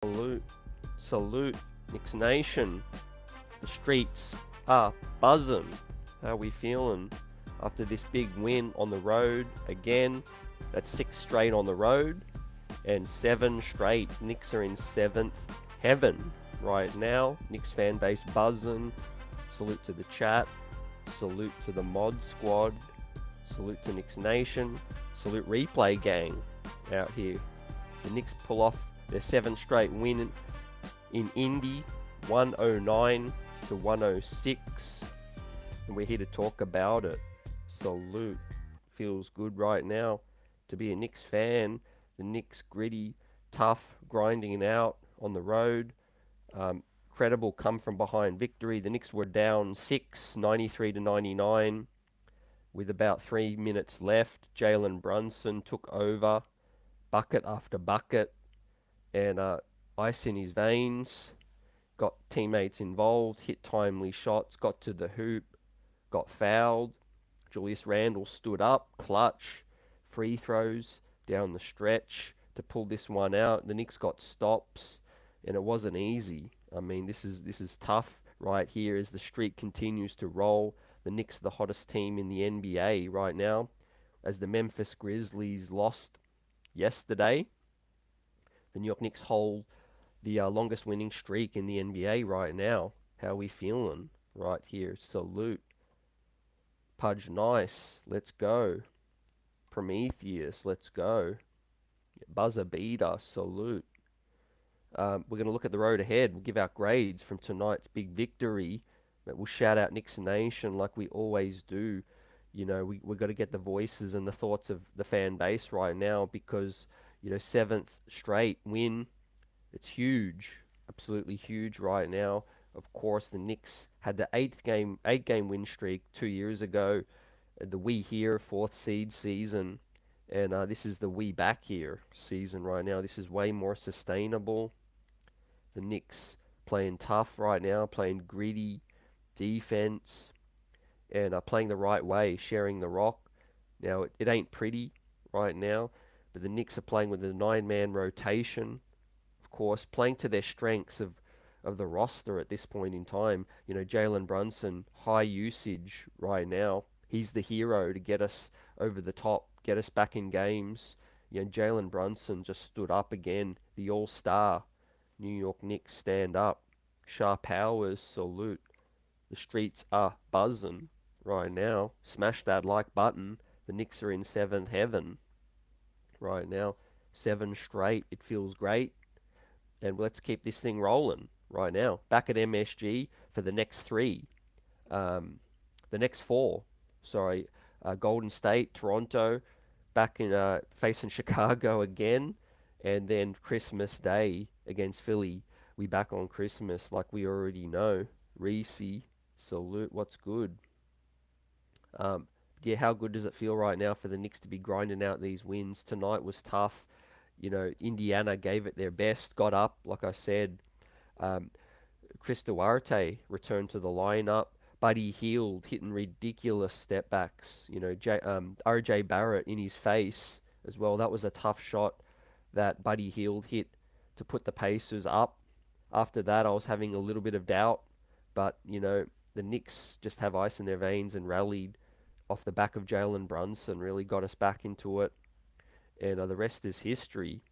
Salute, salute, Knicks Nation. The streets are buzzing. How we feeling after this big win on the road again? That's 6 straight on the road and 7 straight. Knicks are in 7th heaven right now. Knicks fan base buzzing. Salute to the chat. Salute to the mod squad. Salute to Knicks Nation. Salute replay gang out here. The Knicks pull off their 7th straight win in Indy, 109 to 106. And we're here to talk about it. Salute. Feels good right now to be a Knicks fan. The Knicks gritty, tough, grinding it out on the road. Credible come from behind victory. The Knicks were down 6, 93 to 99. With about 3 minutes left, Jalen Brunson took over, bucket after bucket, and ice in his veins. Got teammates involved, hit timely shots, got to the hoop, got fouled. Julius Randle stood up, clutch, free throws down the stretch to pull this one out. The Knicks got stops, and it wasn't easy. I mean, this is tough right here as the streak continues to roll. The Knicks are the hottest team in the NBA right now, as the Memphis Grizzlies lost yesterday. The New York Knicks hold the longest winning streak in the NBA right now. How we feeling right here? Salute. Pudge Nice, let's go. Prometheus, let's go. Buzzer beater, salute. We're going to look at the road ahead. We'll give our grades from tonight's big victory. But we'll shout out Knicks Nation like we always do. You know, we've got to get the voices and the thoughts of the fan base right now because, 7th straight win. It's huge. Absolutely huge right now. Of course, the Knicks had the 8-game win streak 2 years ago. The we here 4th seed season. And this is the we back here season right now. This is way more sustainable. The Knicks playing tough right now, playing gritty defense, and playing the right way, sharing the rock. Now, it ain't pretty right now, but the Knicks are playing with a 9-man rotation, of course, playing to their strengths of the roster at this point in time. Jalen Brunson, high usage right now. He's the hero to get us over the top, get us back in games. Jalen Brunson just stood up again, the all-star. New York Knicks stand up. Sharp Powers, salute. The streets are buzzing right now. Smash that like button. The Knicks are in 7th heaven right now. 7 straight. It feels great. And let's keep this thing rolling right now. Back at MSG for the next 3. The next 4. Sorry. Golden State, Toronto. Back in facing Chicago again. And then Christmas Day against Philly. We back on Christmas like we already know. Reese, salute. What's good? How good does it feel right now for the Knicks to be grinding out these wins? Tonight was tough. Indiana gave it their best, got up, like I said. Chris Duarte returned to the lineup. Buddy Hield hitting ridiculous step backs. RJ Barrett in his face as well. That was a tough shot that Buddy Hield hit to put the Pacers up. After that, I was having a little bit of doubt, but the Knicks just have ice in their veins and rallied off the back of Jalen Brunson, really got us back into it. And the rest is history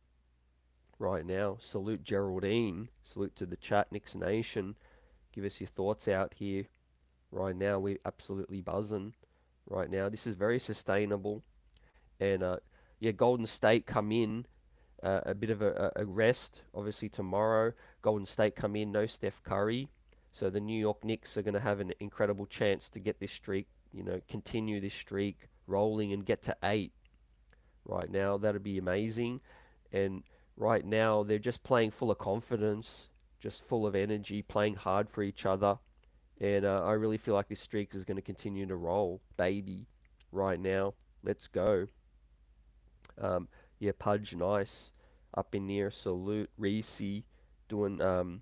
right now. Salute Geraldine. Salute to the chat, Knicks Nation. Give us your thoughts out here. Right now, we're absolutely buzzing right now. This is very sustainable. And Golden State come in. A bit of a rest, obviously, tomorrow. Golden State come in, no Steph Curry. So the New York Knicks are going to have an incredible chance to get this streak, continue this streak rolling and get to 8 right now. That'd be amazing. And right now, they're just playing full of confidence, just full of energy, playing hard for each other. And I really feel like this streak is going to continue to roll, baby, right now. Let's go. Pudge Nice up in there. Salute. Reese doing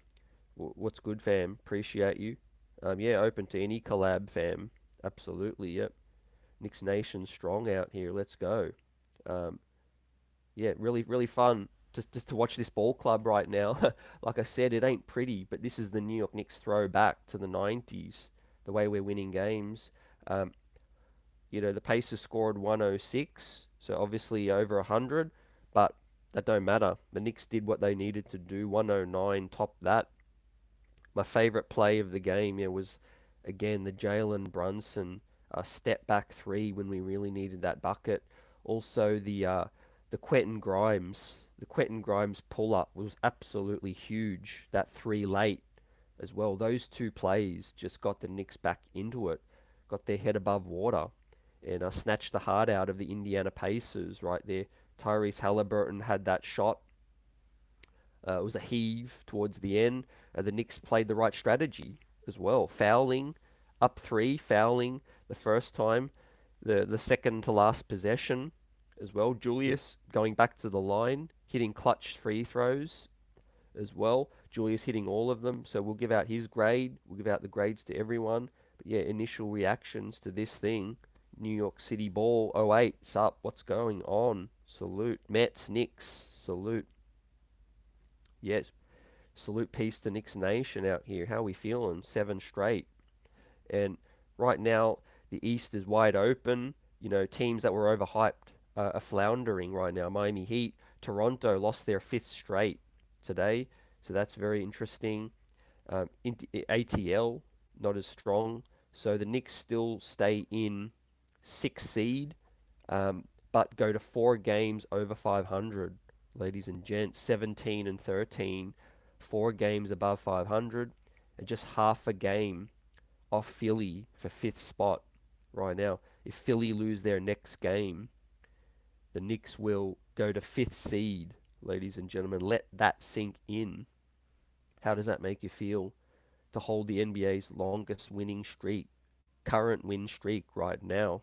what's good, fam. Appreciate you. Open to any collab, fam. Absolutely, yep. Knicks Nation strong out here. Let's go. Really, really fun just to watch this ball club right now. Like I said, it ain't pretty, but this is the New York Knicks throwback to the 90s, the way we're winning games. Um, the Pacers scored 106, so obviously over 100, but that don't matter. The Knicks did what they needed to do. 109 topped that. My favorite play of the game, yeah, was again the Jalen Brunson step back three when we really needed that bucket. Also the Quentin Grimes pull up was absolutely huge. That three late as well. Those two plays just got the Knicks back into it, got their head above water, and snatched the heart out of the Indiana Pacers right there. Tyrese Halliburton had that shot. It was a heave towards the end. The Knicks played the right strategy as well. Fouling, up three, fouling the first time, the second to last possession as well. Julius going back to the line, hitting clutch free throws as well. Julius hitting all of them, so we'll give out his grade. We'll give out the grades to everyone. But yeah, initial reactions to this thing. New York City ball, 08, sup, what's going on? Salute. Mets, Knicks, salute. Yes, salute, peace to Knicks Nation out here. How we feeling? 7 straight. And right now, the East is wide open. Teams that were overhyped are floundering right now. Miami Heat, Toronto lost their 5th straight today, so that's very interesting. ATL, not as strong. So the Knicks still stay in 6th seed, but go to 4 games over 500, ladies and gents. 17 and 13, 4 games above 500, and just half a game off Philly for 5th spot right now. If Philly lose their next game, the Knicks will go to 5th seed, ladies and gentlemen. Let that sink in. How does that make you feel to hold the NBA's longest winning streak, current win streak right now,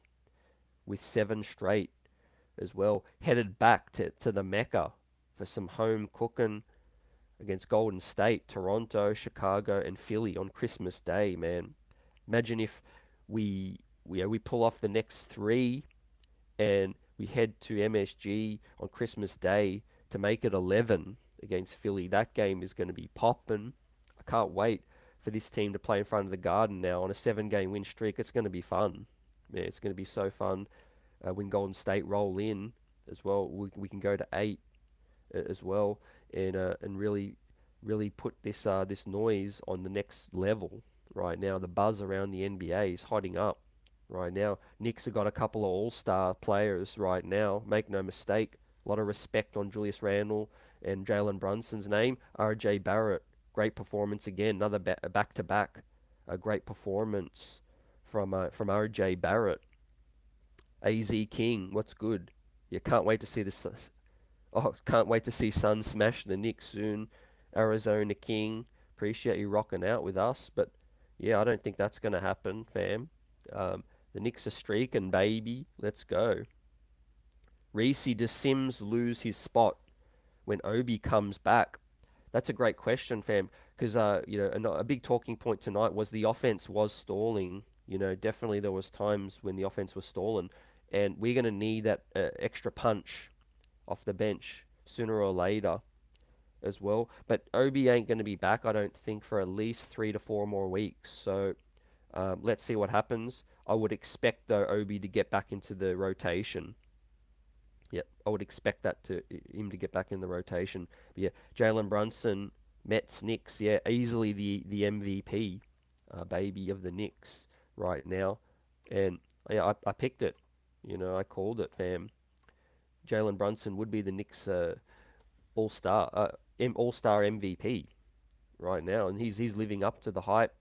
with 7 straight as well, headed back to the Mecca for some home cooking against Golden State, Toronto, Chicago, and Philly on Christmas Day, man. Imagine if we pull off the next 3 and we head to MSG on Christmas Day to make it 11 against Philly. That game is going to be popping. I can't wait for this team to play in front of the Garden now on a 7-game win streak. It's going to be fun. Yeah, it's going to be so fun when Golden State roll in as well. We can go to 8 as well, and really put this noise on the next level right now. The buzz around the NBA is hotting up right now. Knicks have got a couple of all-star players right now. Make no mistake, a lot of respect on Julius Randle and Jalen Brunson's name. R.J. Barrett, great performance again. Another back-to-back, a great performance from R.J. Barrett. AZ King, what's good? You can't wait to see this. Oh, can't wait to see Suns smash the Knicks soon. Arizona King, appreciate you rocking out with us, but yeah, I don't think that's gonna happen, fam. The Knicks are streaking, baby. Let's go. Reese, does Sims lose his spot when Obi comes back? That's a great question, fam. Because a big talking point tonight was the offense was stalling. Definitely there was times when the offense was stalling, and we're gonna need that extra punch off the bench sooner or later as well. But Obi ain't going to be back, I don't think, for at least 3 to 4 more weeks. So let's see what happens. I would expect, though, Obi to get back into the rotation. Yep, I would expect him to get back in the rotation. But yeah, Jalen Brunson, Mets, Knicks, yeah, easily the MVP, baby of the Knicks right now. And yeah, I picked it. I called it, fam. Jalen Brunson would be the Knicks all-star MVP right now, and he's living up to the hype,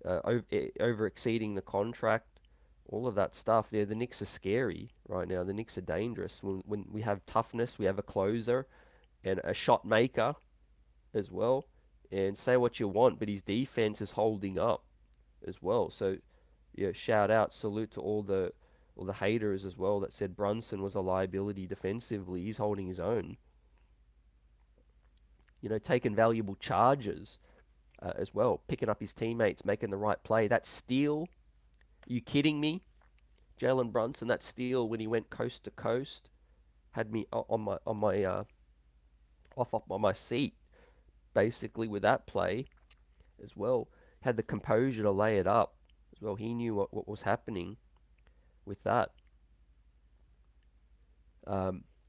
over exceeding the contract, all of that stuff. The Knicks are scary right now. The Knicks are dangerous. When we have toughness, we have a closer and a shot maker as well. And say what you want, but his defense is holding up as well. So yeah, shout out, salute to all the haters as well that said Brunson was a liability defensively. He's holding his own. Taking valuable charges as well, picking up his teammates, making the right play. That steal, are you kidding me? Jalen Brunson, that steal when he went coast to coast, had me on my off my seat, basically, with that play as well. Had the composure to lay it up as well. He knew what was happening with that.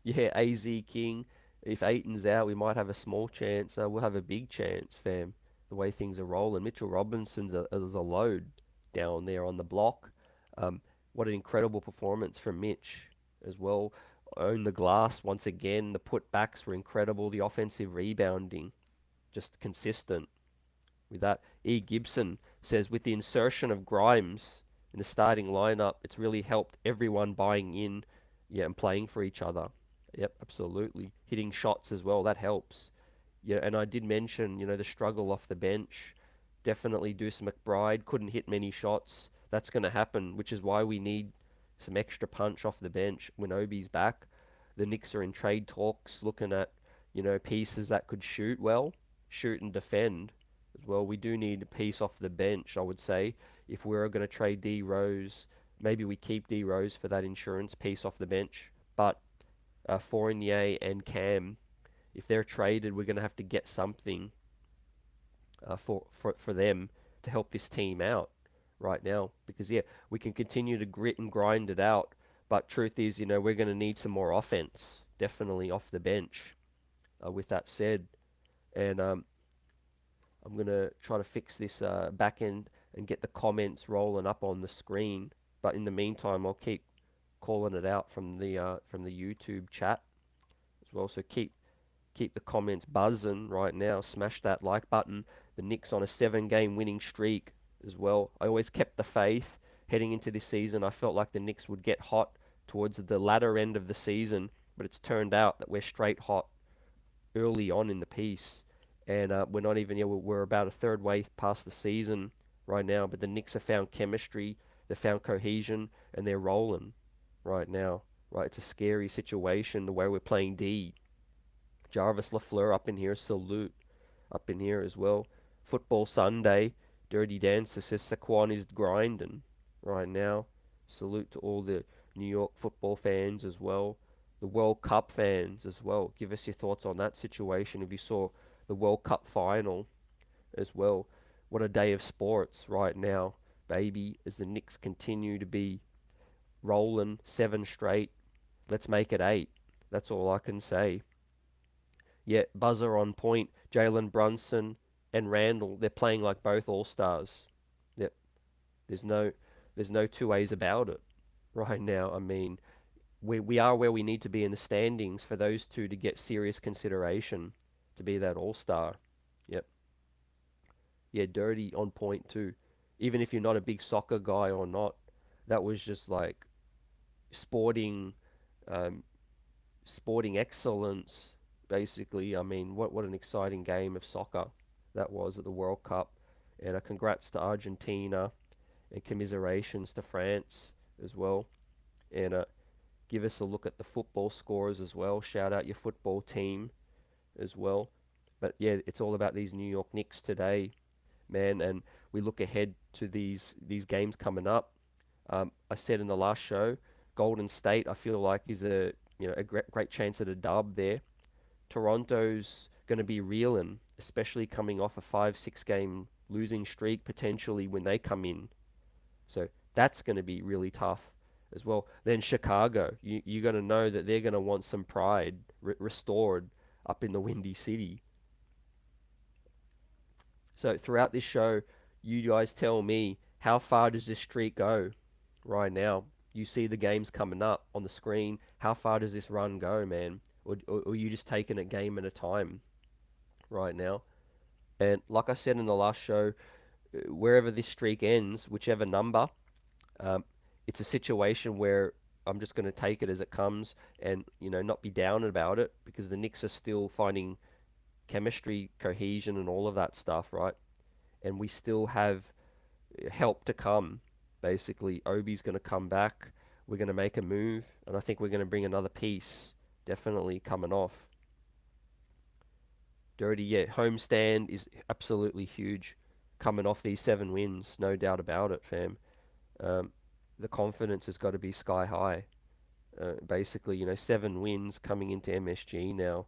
Yeah, AZ King. If Aiton's out, we might have a small chance. We'll have a big chance, fam. The way things are rolling. Mitchell Robinson's is a load down there on the block. What an incredible performance from Mitch as well. Owned the glass once again. The putbacks were incredible. The offensive rebounding, just consistent with that. E. Gibson says, with the insertion of Grimes in the starting lineup, it's really helped everyone buying in, yeah, and playing for each other. Yep, absolutely. Hitting shots as well, that helps. Yeah, and I did mention, the struggle off the bench. Definitely Deuce McBride couldn't hit many shots. That's going to happen, which is why we need some extra punch off the bench when Obi's back. The Knicks are in trade talks, looking at, pieces that could shoot well, shoot and defend as well. We do need a piece off the bench, I would say. If we're going to trade D Rose, maybe we keep D Rose for that insurance piece off the bench. But Fournier and Cam, if they're traded, we're going to have to get something for them to help this team out right now. Because, yeah, we can continue to grit and grind it out. But truth is, we're going to need some more offense, definitely off the bench, with that said. And I'm going to try to fix this back end and get the comments rolling up on the screen. But in the meantime, I'll keep calling it out from the YouTube chat as well. So keep the comments buzzing right now. Smash that like button. The Knicks on a 7-game winning streak as well. I always kept the faith heading into this season. I felt like the Knicks would get hot towards the latter end of the season, but it's turned out that we're straight hot early on in the piece. And we're not even, we're about a third way past the season right now, but the Knicks have found chemistry, they found cohesion, and they're rolling right now. Right, it's a scary situation the way we're playing D. Jarvis LaFleur up in here, salute up in here as well. Football Sunday, Dirty Dancer says Saquon is grinding right now. Salute to all the New York football fans as well. The World Cup fans as well. Give us your thoughts on that situation. If you saw the World Cup final as well. What a day of sports right now, baby, as the Knicks continue to be rolling 7 straight. Let's make it 8. That's all I can say. Yeah, buzzer on point. Jalen Brunson and Randle, they're playing like both all-stars. Yep. There's no two ways about it right now. I mean, we are where we need to be in the standings for those two to get serious consideration to be that all-star. Yep. Yeah, Dirty on point too. Even if you're not a big soccer guy or not, that was just like sporting um, sporting excellence, basically. I mean, what an exciting game of soccer that was at the World Cup. And congrats to Argentina and commiserations to France as well. And give us a look at the football scores as well. Shout out your football team as well. But yeah, it's all about these New York Knicks today, man. And we look ahead to these games coming up. I said in the last show, Golden State, I feel like is a great chance at a dub there. Toronto's going to be reeling, especially coming off a 5-6 game losing streak potentially when they come in. So that's going to be really tough as well. Then Chicago, you're going to know that they're going to want some pride restored up in the Windy City. So throughout this show, you guys tell me, how far does this streak go right now? You see the games coming up on the screen. How far does this run go, man? Or you just taking it game at a time right now? And like I said in the last show, wherever this streak ends, whichever number, um, it's a situation where I'm just going to take it as it comes and, not be down about it, because the Knicks are still finding chemistry, cohesion, and all of that stuff, right? And we still have help to come. Basically, Obi's going to come back. We're going to make a move, and I think we're going to bring another piece, definitely coming off. Dirty, yeah, homestand is absolutely huge, coming off these 7 wins, no doubt about it, fam. The confidence has got to be sky high. Basically, 7 wins coming into MSG now.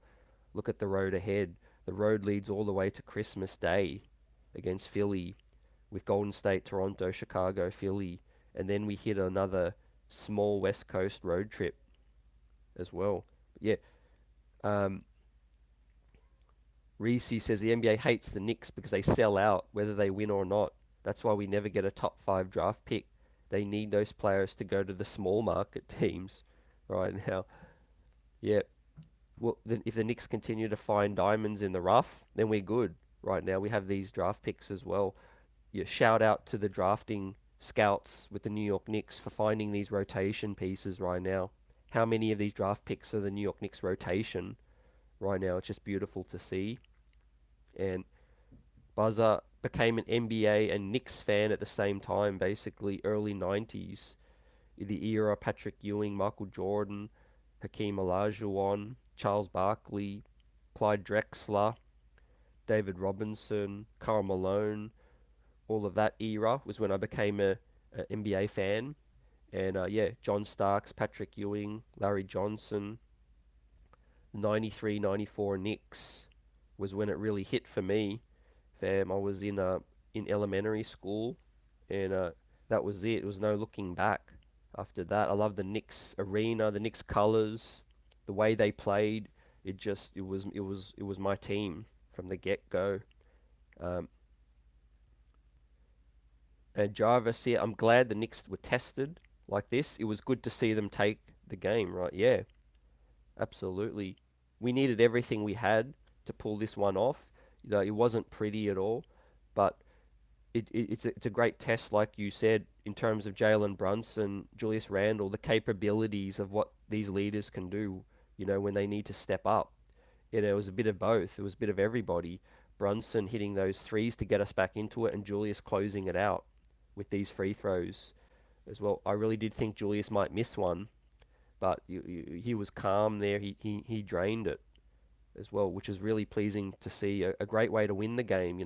Look at the road ahead. The road leads all the way to Christmas Day against Philly, with Golden State, Toronto, Chicago, Philly, and then we hit another small West Coast road trip as well. Yeah, um, Reese says the NBA hates the Knicks because they sell out whether they win or not. That's why we never get a top 5 draft pick. They need those players to go to the small market teams right now. Yeah, well, then if the Knicks continue to find diamonds in the rough, then we're good. Right now, we have these draft picks as well. Yeah, shout out to the drafting scouts with the New York Knicks for finding these rotation pieces right now. How many of these draft picks are the New York Knicks rotation right now? It's just beautiful to see. And Buzzer became an NBA and Knicks fan at the same time, basically early 90s. In the era Patrick Ewing, Michael Jordan, Hakeem Olajuwon, Charles Barkley, Clyde Drexler, David Robinson, Karl Malone, all of that era was when I became a NBA fan. And yeah, John Starks, Patrick Ewing, Larry Johnson, 93-94 Knicks was when it really hit for me. Fam, I was in elementary school, and that was it. There was no looking back after that. I love the Knicks arena, the Knicks colors, the way they played. It was my team from the get go. Um, and Jarvis here, I'm glad the Knicks were tested like this. It was good to see them take the game, right? Yeah, absolutely. We needed everything we had to pull this one off. You know, it wasn't pretty at all, but it's a great test, like you said, in terms of Jalen Brunson, Julius Randle, the capabilities of what these leaders can do, when they need to step up. It was a bit of both. It was a bit of everybody. Brunson hitting those threes to get us back into it, and Julius closing it out with these free throws as well. I really did think Julius might miss one, but he was calm there. He drained it as well, which is really pleasing to see. A great way to win the game,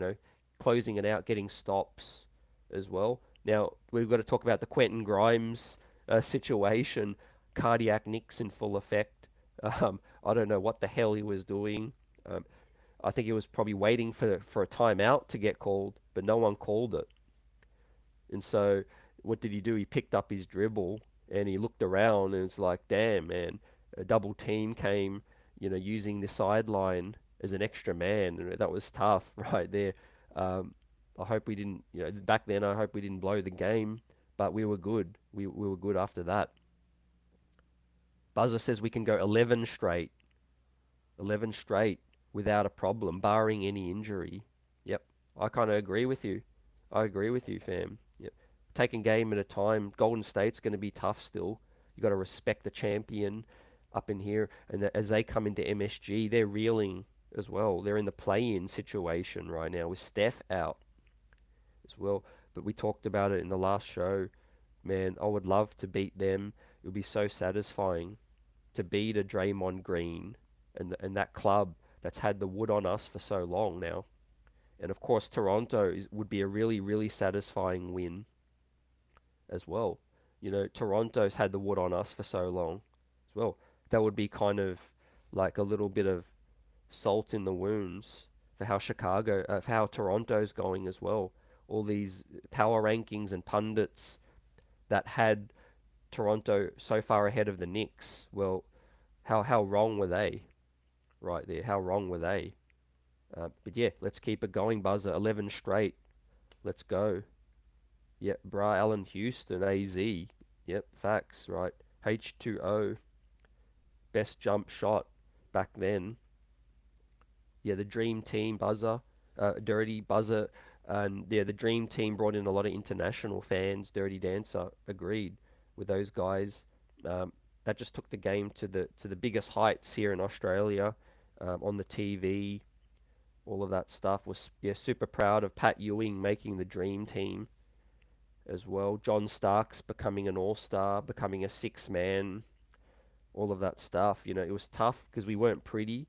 closing it out, getting stops as well. Now, we've got to talk about the Quentin Grimes situation. Cardiac nicks in full effect. I don't know what the hell he was doing. Um, I think he was probably waiting for a timeout to get called, but no one called it. And so, what did he do? He picked up his dribble and he looked around and it's like, damn, man, a double team came, using the sideline as an extra man. And that was tough right there. Um, I hope we didn't, back then, I hope we didn't blow the game, but we were good. We were good after that. Buzzer says we can go 11 straight. 11 straight without a problem, barring any injury. Yep, I kind of agree with you. I agree with you, fam. Yep. Taking game at a time. Golden State's going to be tough still. You got to respect the champion up in here. And as they come into MSG, they're reeling as well. They're in the play-in situation right now with Steph out as well. But we talked about it in the last show. Man, I would love to beat them. It would be so satisfying to beat a Draymond Green and that club that's had the wood on us for so long now. And of course, Toronto would be a really, really satisfying win as well. Toronto's had the wood on us for so long as well. That would be kind of like a little bit of salt in the wounds for for how Toronto's going as well. All these power rankings and pundits that had Toronto so far ahead of the Knicks. Well, how wrong were they? Right there, how wrong were they? But yeah, let's keep it going, Buzzer. 11 straight. Let's go. Yep, Bra Allen Houston, AZ. Yep, facts, right. H2O. Best jump shot back then. Yeah, the Dream Team, Buzzer. Dirty Buzzer. And yeah, the Dream Team brought in a lot of international fans. Dirty Dancer, agreed with those guys. That just took the game to the biggest heights here in Australia, on the TV. All of that stuff was, yeah, super proud of Pat Ewing making the Dream Team as well. John Starks becoming an all-star, becoming a six-man, all of that stuff. It was tough because we weren't pretty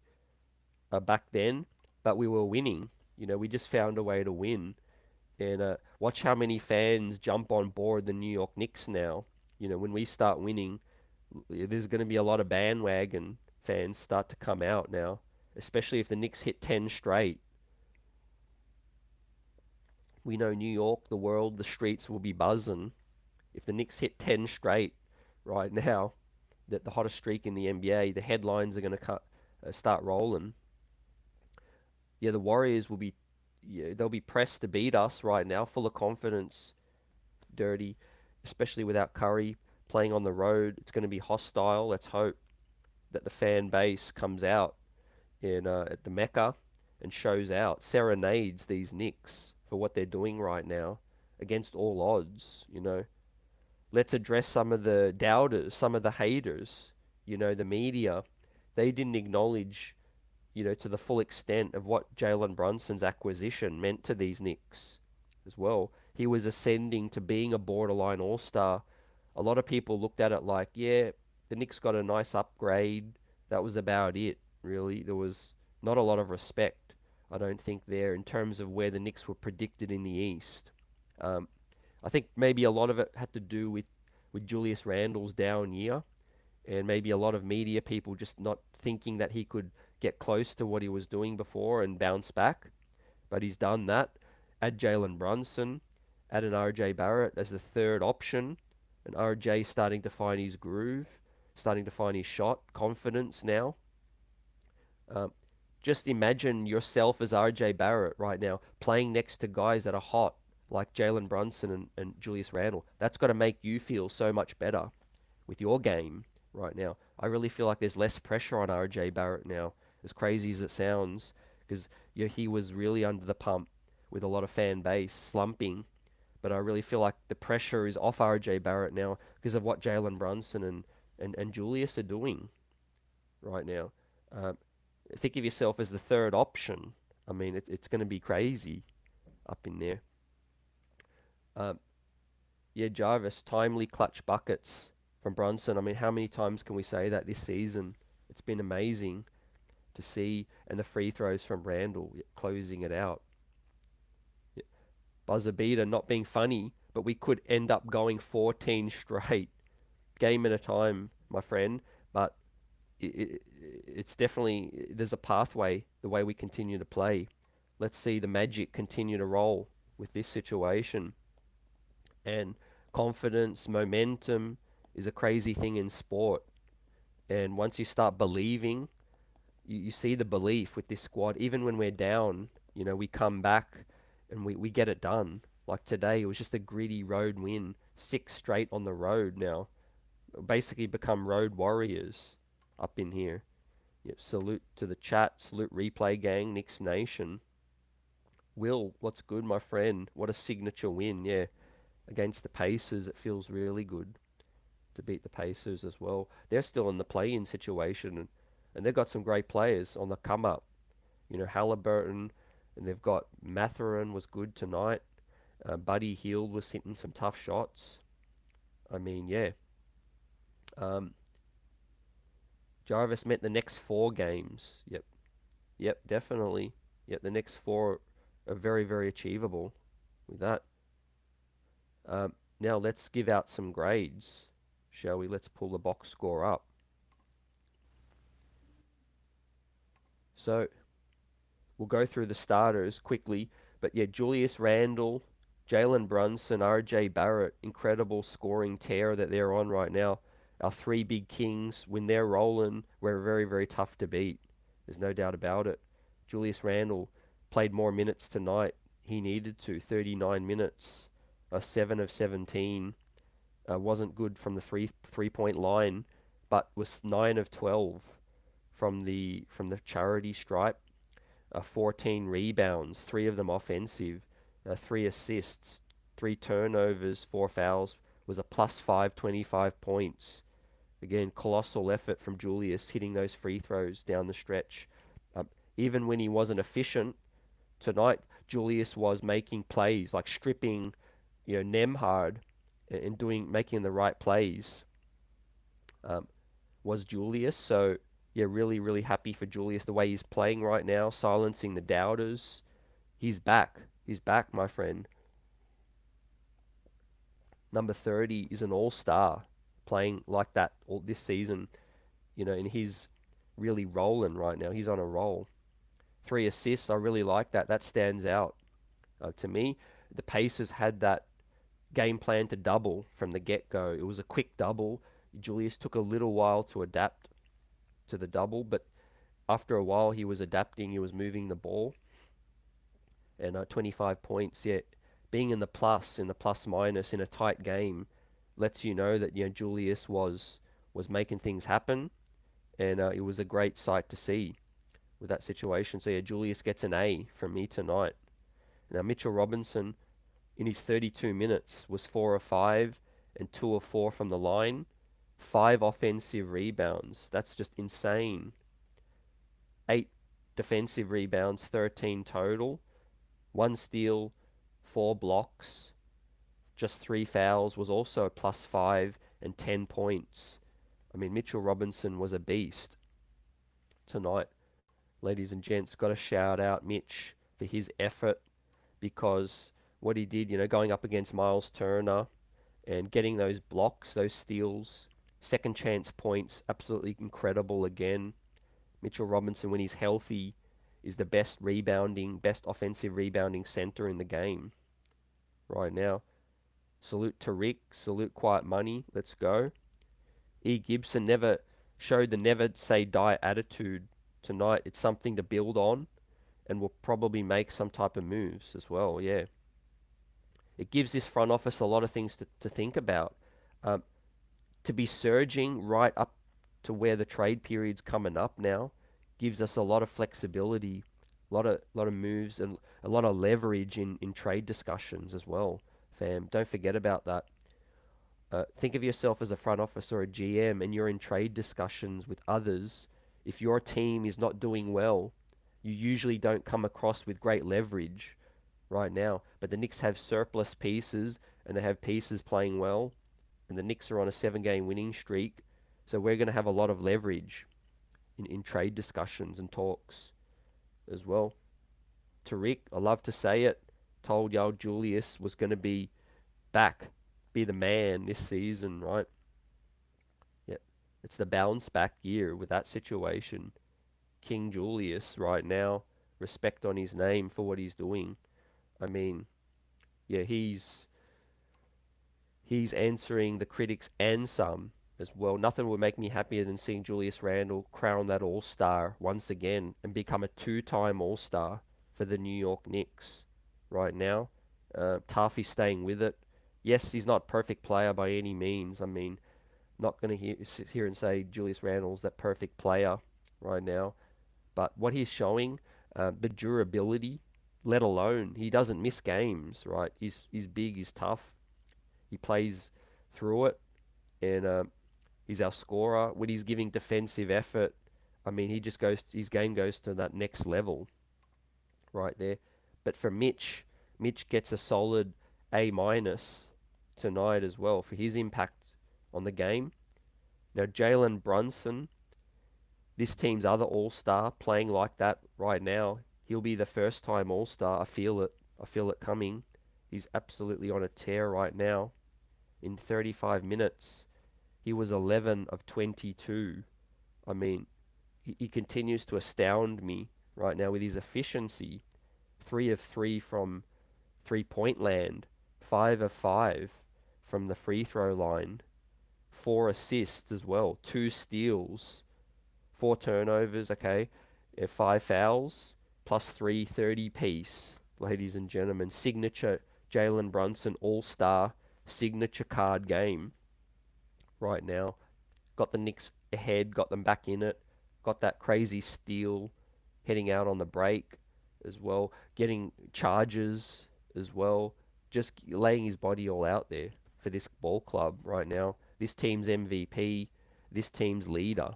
back then, but we were winning. We just found a way to win. And watch how many fans jump on board the New York Knicks now. When we start winning, there's going to be a lot of bandwagon fans start to come out now especially if the Knicks hit 10 straight. We know New York, the world, the streets will be buzzing. If the Knicks hit 10 straight right now, that the hottest streak in the NBA, the headlines are going to start rolling. Yeah, the Warriors will be, yeah, they'll be pressed to beat us right now, full of confidence, dirty, especially without Curry playing on the road. It's going to be hostile. Let's hope that the fan base comes out in at the Mecca and shows out, serenades these Knicks for what they're doing right now against all odds. Let's address some of the doubters, some of the haters. The media, they didn't acknowledge, to the full extent of what Jalen Brunson's acquisition meant to these Knicks as well. He was ascending to being a borderline all-star. A lot of people looked at it like, yeah, the Knicks got a nice upgrade. That was about it, really. There was not a lot of respect, I don't think, there in terms of where the Knicks were predicted in the East. Um, I think maybe a lot of it had to do with Julius Randle's down year, and maybe a lot of media people just not thinking that he could get close to what he was doing before and bounce back. But he's done that. Add Jalen Brunson, add an RJ Barrett as the third option, and RJ starting to find his groove, starting to find his shot, confidence now. Um, just imagine yourself as RJ Barrett right now, playing next to guys that are hot, like Jalen Brunson and Julius Randle. That's got to make you feel so much better with your game right now. I really feel like there's less pressure on RJ Barrett now, as crazy as it sounds, because he was really under the pump with a lot of fan base slumping. But I really feel like the pressure is off RJ Barrett now because of what Jalen Brunson and Julius are doing right now. Um, think of yourself as the third option. I mean, it's going to be crazy up in there. Um, yeah, Jarvis, timely clutch buckets from Brunson. I mean, how many times can we say that this season? It's been amazing to see, and the free throws from Randle closing it out. Yeah. Buzzer beater, not being funny, but we could end up going 14 straight, game at a time, my friend. But it's definitely, there's a pathway the way we continue to play. Let's see the magic continue to roll with this situation. And confidence, momentum is a crazy thing in sport. And once you start believing, you see the belief with this squad. Even when we're down, we come back and we get it done. Like today, it was just a gritty road win, 6 straight on the road now. Basically become road warriors up in here. Yep, salute to the chat, salute replay gang, Knicks Nation. Will, what's good, my friend? What a signature win, yeah. Against the Pacers, it feels really good to beat the Pacers as well. They're still in the play-in situation, and they've got some great players on the come-up. Halliburton, and they've got Mathurin was good tonight. Buddy Hield was hitting some tough shots. I mean, yeah. Jarvis meant the next 4 games. Yep, definitely. Yep, the next 4 are very, very achievable with that. Now let's give out some grades, shall we? Let's pull the box score up. So we'll go through the starters quickly. But yeah, Julius Randle, Jalen Brunson, RJ Barrett, incredible scoring tear that they're on right now. Our 3 big kings, when they're rolling, we're very, very tough to beat. There's no doubt about it. Julius Randle played more minutes tonight. He needed to, 39 minutes, 7 of 17. Wasn't good from the three-point line, but was 9 of 12 from the charity stripe. 14 rebounds, 3 of them offensive, 3 assists, 3 turnovers, 4 fouls. Was a +5, 25 points. Again, colossal effort from Julius hitting those free throws down the stretch. Even when he wasn't efficient tonight, Julius was making plays like stripping, Nemhard and making the right plays. Was Julius. So yeah, really, really happy for Julius the way he's playing right now, silencing the doubters. He's back. He's back, my friend. Number 30 is an all-star, playing like that all this season. In his really rolling right now. He's on a roll. 3 assists, I really like that. That stands out to me. The Pacers had that game plan to double from the get-go. It was a quick double. Julius took a little while to adapt to the double, but after a while he was adapting, he was moving the ball, and 25 points, yeah, being in the plus minus in a tight game lets you know that Julius was making things happen, and it was a great sight to see with that situation. So yeah, Julius gets an A from me tonight. Now Mitchell Robinson in his 32 minutes was 4 of 5 and 2 of 4 from the line, 5 offensive rebounds. That's just insane. 8 defensive rebounds, 13 total, 1 steal, 4 blocks, just 3 fouls, was also a +5 and 10 points. I mean, Mitchell Robinson was a beast tonight. Ladies and gents, got to shout out Mitch for his effort, because what he did, going up against Miles Turner and getting those blocks, those steals, second chance points, absolutely incredible again. Mitchell Robinson, when he's healthy, is the best offensive rebounding center in the game right now. Salute to Rick, salute Quiet Money, let's go. E. Gibson never showed the never say die attitude tonight. It's something to build on, and will probably make some type of moves as well, yeah. It gives this front office a lot of things to think about. To be surging right up to where the trade period's coming up now gives us a lot of flexibility, a lot of moves, and a lot of leverage in trade discussions as well, fam. Don't forget about that. Think of yourself as a front office or a GM, and you're in trade discussions with others. If your team is not doing well, you usually don't come across with great leverage right now. But the Knicks have surplus pieces, and they have pieces playing well, and the Knicks are on a 7-game winning streak. So we're going to have a lot of leverage in trade discussions and talks as well. To Rick, I love to say it, told y'all Julius was going to be back, be the man this season, right? Yep. It's the bounce back year with that situation. King Julius right now, respect on his name for what he's doing. I mean, yeah, he's answering the critics and some as well. Nothing would make me happier than seeing Julius Randle crown that All-Star once again and become a 2-time All-Star for the New York Knicks right now. Taffy's staying with it. Yes, he's not a perfect player by any means. I mean, not going to sit here and say Julius Randle's that perfect player right now. But what he's showing, the durability, let alone, he doesn't miss games, right? He's big, he's tough. He plays through it, and he's our scorer. When he's giving defensive effort, I mean, his game goes to that next level right there. But for Mitch gets a solid A- tonight as well for his impact on the game. Now, Jalen Brunson, this team's other All-Star, playing like that right now, he'll be the first-time All-Star. I feel it. I feel it coming. He's absolutely on a tear right now. In 35 minutes, he was 11 of 22. I mean, he continues to astound me right now with his efficiency. 3 of 3 from three-point land. 5 of 5 from the free throw line. 4 assists as well. 2 steals. 4 turnovers, okay. 5 fouls. +3, 30 piece. Ladies and gentlemen, signature Jalen Brunson All-Star signature card game right now. Got the Knicks ahead, got them back in it. Got that crazy steal heading out on the break as well. Getting charges as well. Just laying his body all out there for this ball club right now. This team's MVP, this team's leader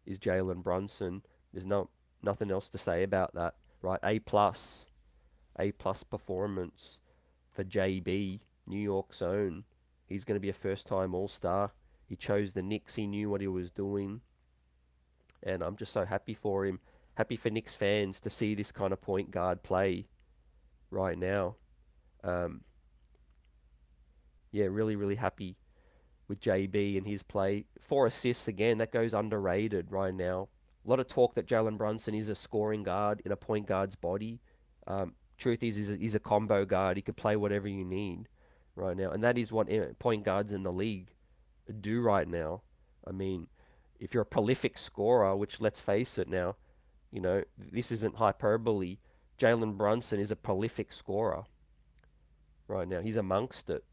is Jalen Brunson. There's nothing else to say about that, right? A plus performance for JB, New York's own. He's going to be a first-time All-Star. He chose the Knicks. He knew what he was doing, and I'm just so happy for him. Happy for Knicks fans to see this kind of point guard play right now. Yeah, really, really happy with JB and his play. 4 assists again. That goes underrated right now. A lot of talk that Jalen Brunson is a scoring guard in a point guard's body. Truth is, he's a combo guard. He could play whatever you need right now, and that is what point guards in the league do right now. I mean, if you're a prolific scorer, which let's face it now, this isn't hyperbole. Jalen Brunson is a prolific scorer right now. He's amongst it,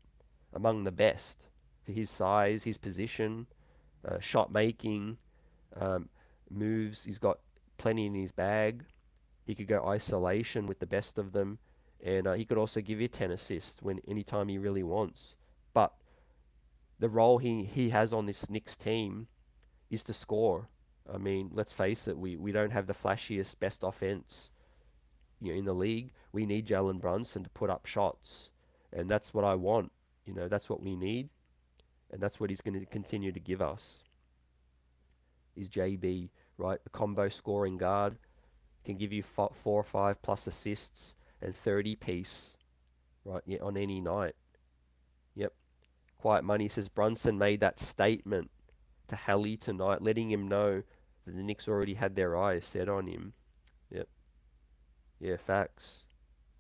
among the best for his size, his position, shot making, um, moves. He's got plenty in his bag. He could go isolation with the best of them, and he could also give you 10 assists when anytime he really wants. But the role he has on this Knicks team is to score. I mean, let's face it, we don't have the flashiest best offense in the league. We need Jalen Brunson to put up shots, and that's what I want. That's what we need, and that's what he's going to continue to give us. Is JB, right? A combo scoring guard, can give you 4 or 5 plus assists and 30 piece, right? Yeah, on any night. Yep. Quiet Money says Brunson made that statement to Hallie tonight, letting him know that the Knicks already had their eyes set on him. Yep. Yeah, facts.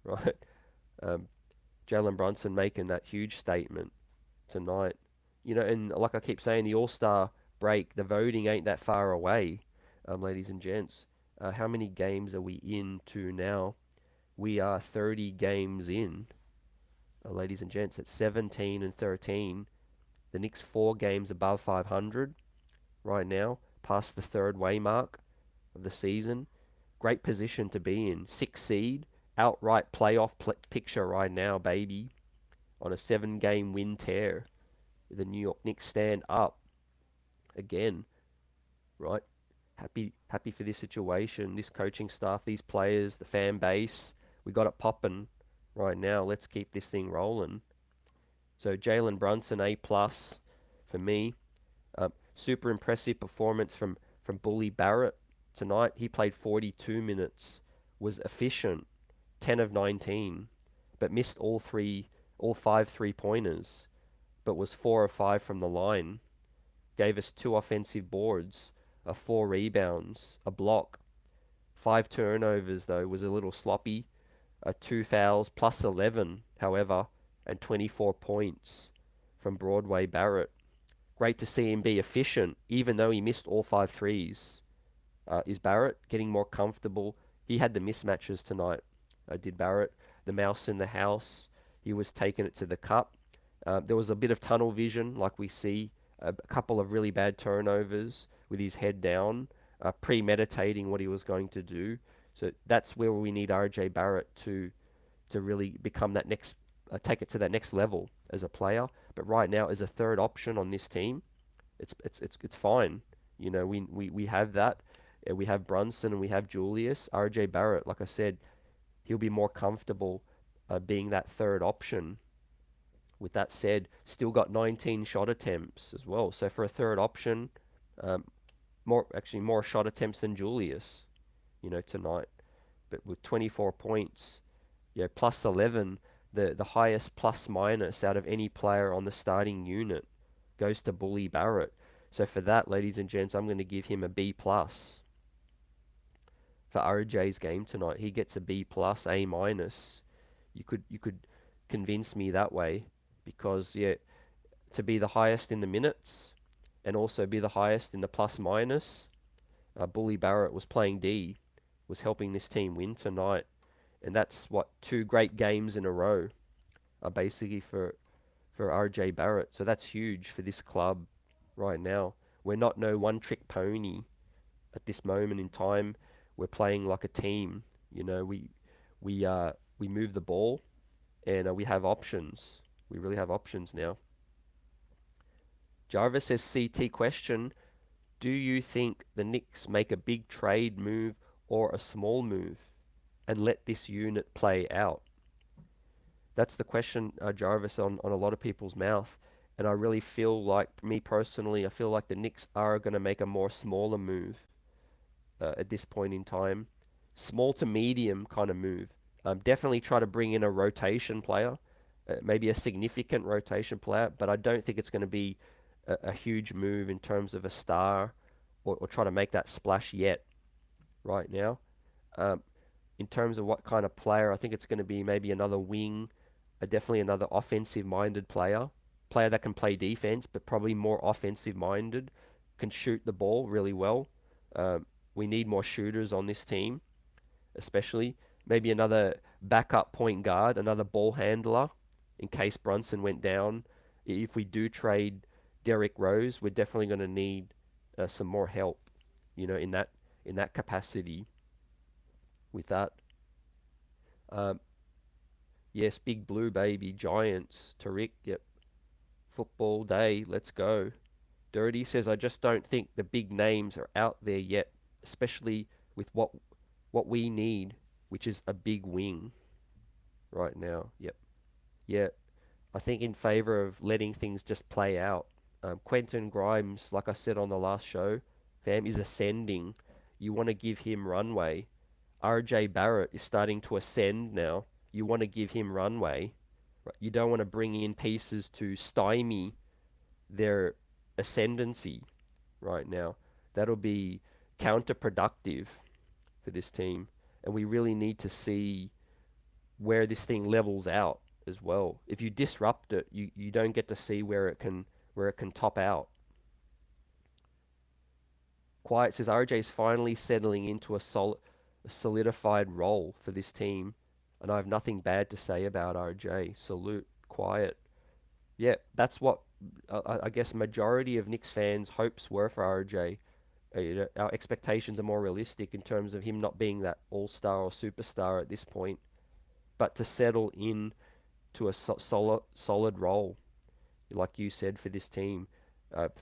Right. Jalen Brunson making that huge statement tonight. And like I keep saying, the All-Star break, the voting ain't that far away, ladies and gents. How many games are we into now? We are 30 games in, ladies and gents. At 17 and 13, the Knicks 4 games above 500 right now, past the third way mark of the season. Great position to be in. 6th seed, outright playoff picture right now, baby. On a 7-game win tear. The New York Knicks stand up again, right? Happy for this situation, this coaching staff, these players, the fan base. We got it popping right now. Let's keep this thing rolling. So Jalen Brunson, A+ for me. Super impressive performance from Bully Barrett tonight. He played 42 minutes, was efficient, 10 of 19, but missed all 5 3-pointers, but was 4 of 5 from the line. Gave us 2 offensive boards, 4 rebounds, a block, 5 turnovers though, was a little sloppy, 2 fouls, plus 11, however, and 24 points from Broadway Barrett. Great to see him be efficient, even though he missed all 5 threes. Is Barrett getting more comfortable? He had the mismatches tonight, did Barrett. The mouse in the house, he was taking it to the cup. There was a bit of tunnel vision, like we see, a couple of really bad turnovers with his head down, premeditating what he was going to do. So that's where we need RJ Barrett to really become that next, take it to that next level as a player. But right now, as a third option on this team, it's fine. We have that. We have Brunson and we have Julius. RJ Barrett, like I said, he'll be more comfortable being that third option. With that said, still got 19 shot attempts as well. So for a third option, more shot attempts than Julius, tonight. But with 24 points, plus 11, the highest plus minus out of any player on the starting unit goes to Bully Barrett. So for that, ladies and gents, I'm going to give him a B+. For RJ's game tonight, he gets a B+, A-. You could convince me that way, because to be the highest in the minutes and also be the highest in the plus minus, Bully Barrett was playing D, was helping this team win tonight. And that's 2 great games in a row, basically for RJ Barrett. So that's huge for this club right now. We're not no one-trick pony at this moment in time. We're playing like a team. We move the ball, and we have options. We really have options now. Jarvis says, CT question, do you think the Knicks make a big trade move or a small move and let this unit play out? That's the question, Jarvis, on a lot of people's mouth. And I really feel like, me personally, I feel like the Knicks are going to make a more smaller move at this point in time. Small to medium kind of move. Definitely try to bring in a rotation player, maybe a significant rotation player, but I don't think it's going to be a huge move in terms of a star or try to make that splash yet right now. Um, in terms of what kind of player, I think it's going to be maybe another wing, definitely another offensive-minded player that can play defense, but probably more offensive-minded, can shoot the ball really well. We need more shooters on this team, especially. Maybe another backup point guard, another ball handler, in case Brunson went down. If we do trade Derrick Rose, we're definitely going to need some more help, in that capacity with that. Um, yes, Big Blue baby, Giants, Tariq. Yep, football day. Let's go. Dirty says, I just don't think the big names are out there yet, especially with what we need, which is a big wing right now. Yep. Yeah, I think in favor of letting things just play out. Quentin Grimes, like I said on the last show, fam, is ascending. You want to give him runway. RJ Barrett is starting to ascend now. You want to give him runway. Right? You don't want to bring in pieces to stymie their ascendancy right now. That'll be counterproductive for this team. And we really need to see where this thing levels out as well. If you disrupt it, you don't get to see where it can top out. Quiet says RJ's finally settling into a solidified role for this team, and I have nothing bad to say about RJ. Salute, Quiet. Yeah, that's what I guess majority of Knicks fans' hopes were for RJ. Our expectations are more realistic in terms of him not being that all-star or superstar at this point, but to settle in to a solid role, like you said, for this team.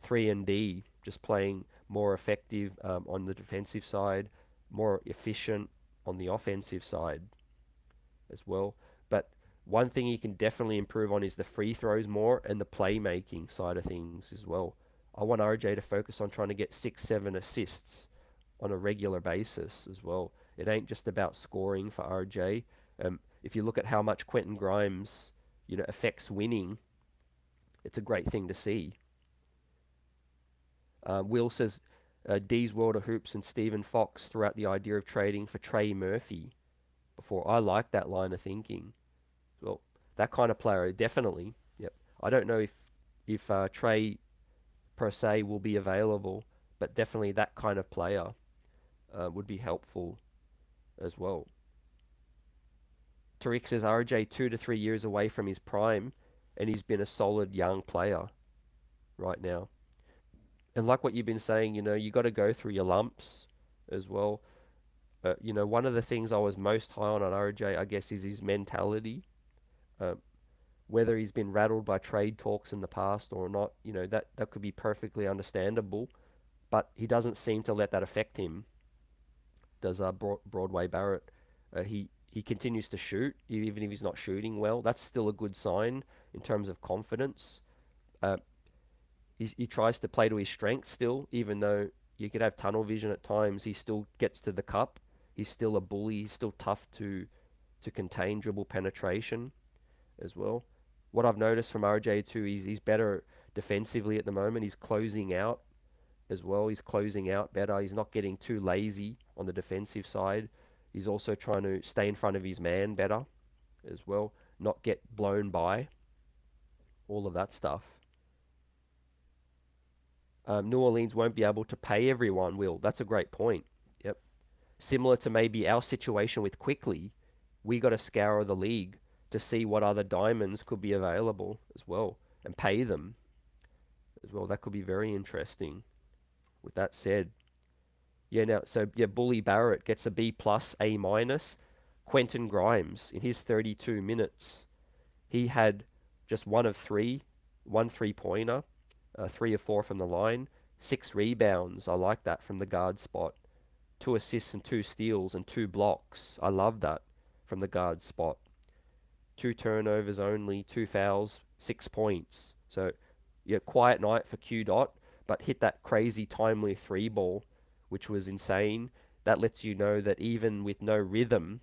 3 and D, just playing more effective on the defensive side, more efficient on the offensive side as well. But one thing he can definitely improve on is the free throws more and the playmaking side of things as well. I want RJ to focus on trying to get 6, 7 assists on a regular basis as well. It ain't just about scoring for RJ. If you look at how much Quentin Grimes, affects winning, it's a great thing to see. Will says, D's World of Hoops and Stephen Fox threw out the idea of trading for Trey Murphy before. I like that line of thinking. Well, that kind of player, definitely. Yep. I don't know if Trey per se will be available, but definitely that kind of player would be helpful as well. Tariq says RJ 2 to 3 years away from his prime, and he's been a solid young player right now. And like what you've been saying, you got to go through your lumps as well. One of the things I was most high on RJ, I guess, is his mentality. Uh, whether he's been rattled by trade talks in the past or not, that could be perfectly understandable. But he doesn't seem to let that affect him. Does Broadway Barrett? He continues to shoot, even if he's not shooting well. That's still a good sign in terms of confidence. Uh, he tries to play to his strengths still, even though you could have tunnel vision at times. He still gets to the cup. He's still a bully. He's still tough to contain dribble penetration as well. What I've noticed from RJ too, he's better defensively at the moment. He's closing out as well. He's closing out better. He's not getting too lazy on the defensive side. He's also trying to stay in front of his man better as well, not get blown by, all of that stuff. New Orleans won't be able to pay everyone, Will. That's a great point. Yep. Similar to maybe our situation with Quickly, we got to scour the league to see what other diamonds could be available as well and pay them as well. That could be very interesting. With that said, Bully Barrett gets a B plus, A minus. Quentin Grimes in his 32 minutes, he had just one three-pointer, 3 of 4 from the line, 6 rebounds. I like that from the guard spot. 2 assists and 2 steals and 2 blocks. I love that from the guard spot. 2 turnovers only, 2 fouls, 6 points. So, quiet night for Q Dot, but hit that crazy timely 3 ball, which was insane. That lets you know that even with no rhythm,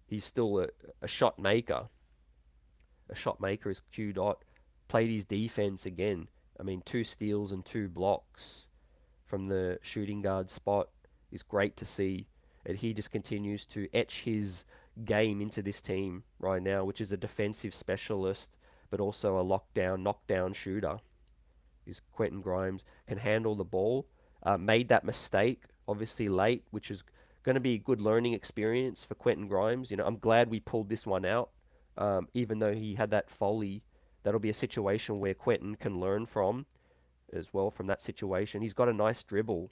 he's still a shot maker. A shot maker is Q Dot. Played his defense again. I mean, 2 steals and 2 blocks from the shooting guard spot is great to see. And he just continues to etch his game into this team right now, which is a defensive specialist, but also a knockdown shooter. Is Quentin Grimes can handle the ball. Made that mistake, obviously late, which is going to be a good learning experience for Quentin Grimes. I'm glad we pulled this one out, even though he had that folly. That'll be a situation where Quentin can learn from as well from that situation. He's got a nice dribble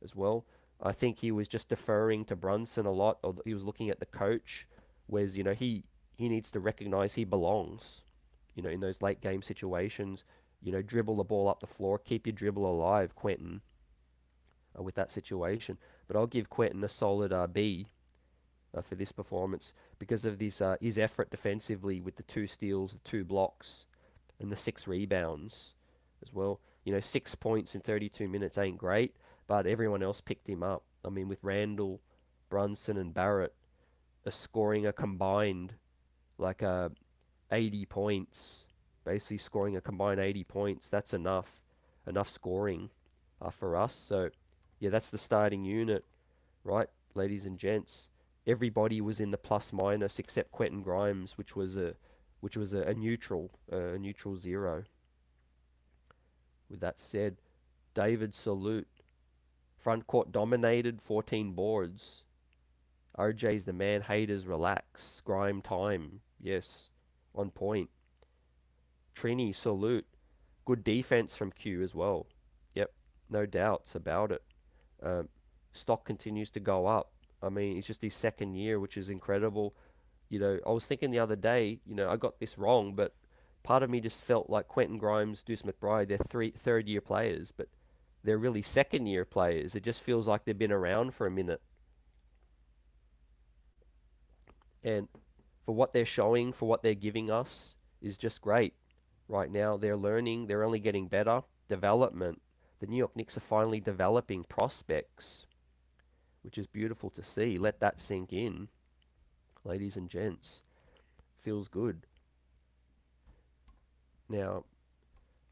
as well. I think he was just deferring to Brunson a lot, or he was looking at the coach, whereas he needs to recognize he belongs. In those late game situations, dribble the ball up the floor, keep your dribble alive, Quentin, with that situation. But I'll give Quentin a solid B for this performance because of his effort defensively with the 2 steals, the 2 blocks, and the 6 rebounds as well. 6 points in 32 minutes ain't great, but everyone else picked him up. I mean, with Randle, Brunson, and Barrett scoring a combined like 80 points, basically scoring a combined 80 points. That's enough scoring for us. So, yeah, that's the starting unit, right, ladies and gents. Everybody was in the plus minus except Quentin Grimes, which was a neutral 0. With that said, David salute. Front court dominated, 14 boards. RJ's the man, haters relax. Grime time, yes, on point. Trini salute. Good defense from Q as well. Yep, no doubts about it. Stock continues to go up. I mean, it's just his 2nd year, which is incredible. I was thinking the other day, I got this wrong, but part of me just felt like Quentin Grimes, Deuce McBride, they're third-year players, but they're really 2nd-year players. It just feels like they've been around for a minute. And for what they're showing, for what they're giving us, is just great. Right now, they're learning. They're only getting better. Development. The New York Knicks are finally developing prospects, which is beautiful to see. Let that sink in, ladies and gents. Feels good. Now,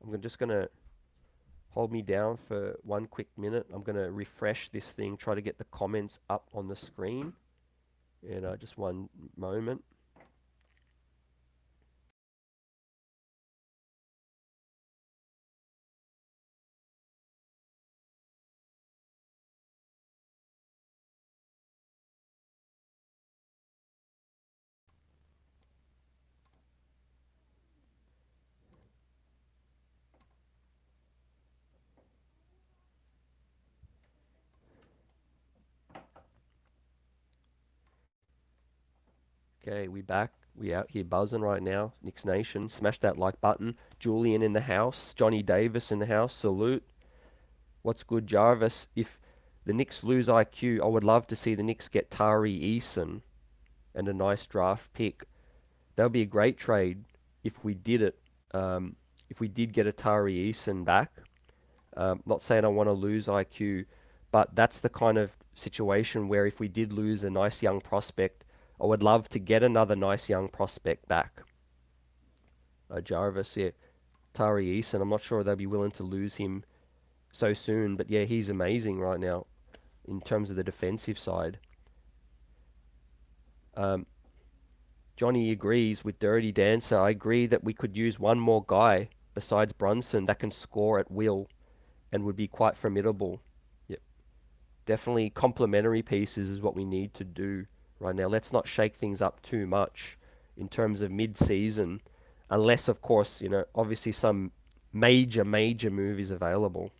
I'm just going to hold me down for 1 quick minute. I'm going to refresh this thing, try to get the comments up on the screen. And just 1 moment. Okay, we back. We out here buzzing right now. Knicks Nation, smash that like button. Julian in the house. Johnny Davis in the house. Salute. What's good, Jarvis? If the Knicks lose IQ, I would love to see the Knicks get Tari Eason and a nice draft pick. That would be a great trade if we did it. If we did get a Tari Eason back. Not saying I want to lose IQ, but that's the kind of situation where if we did lose a nice young prospect, I would love to get another nice young prospect back. Jarvis, yeah. Tari Eason, I'm not sure they'll be willing to lose him so soon, but yeah, he's amazing right now in terms of the defensive side. Johnny agrees with Dirty Dancer. I agree that we could use one more guy besides Brunson that can score at will and would be quite formidable. Yep. Definitely complementary pieces is what we need to do right now. Let's not shake things up too much in terms of mid-season, unless, of course, obviously some major move is available.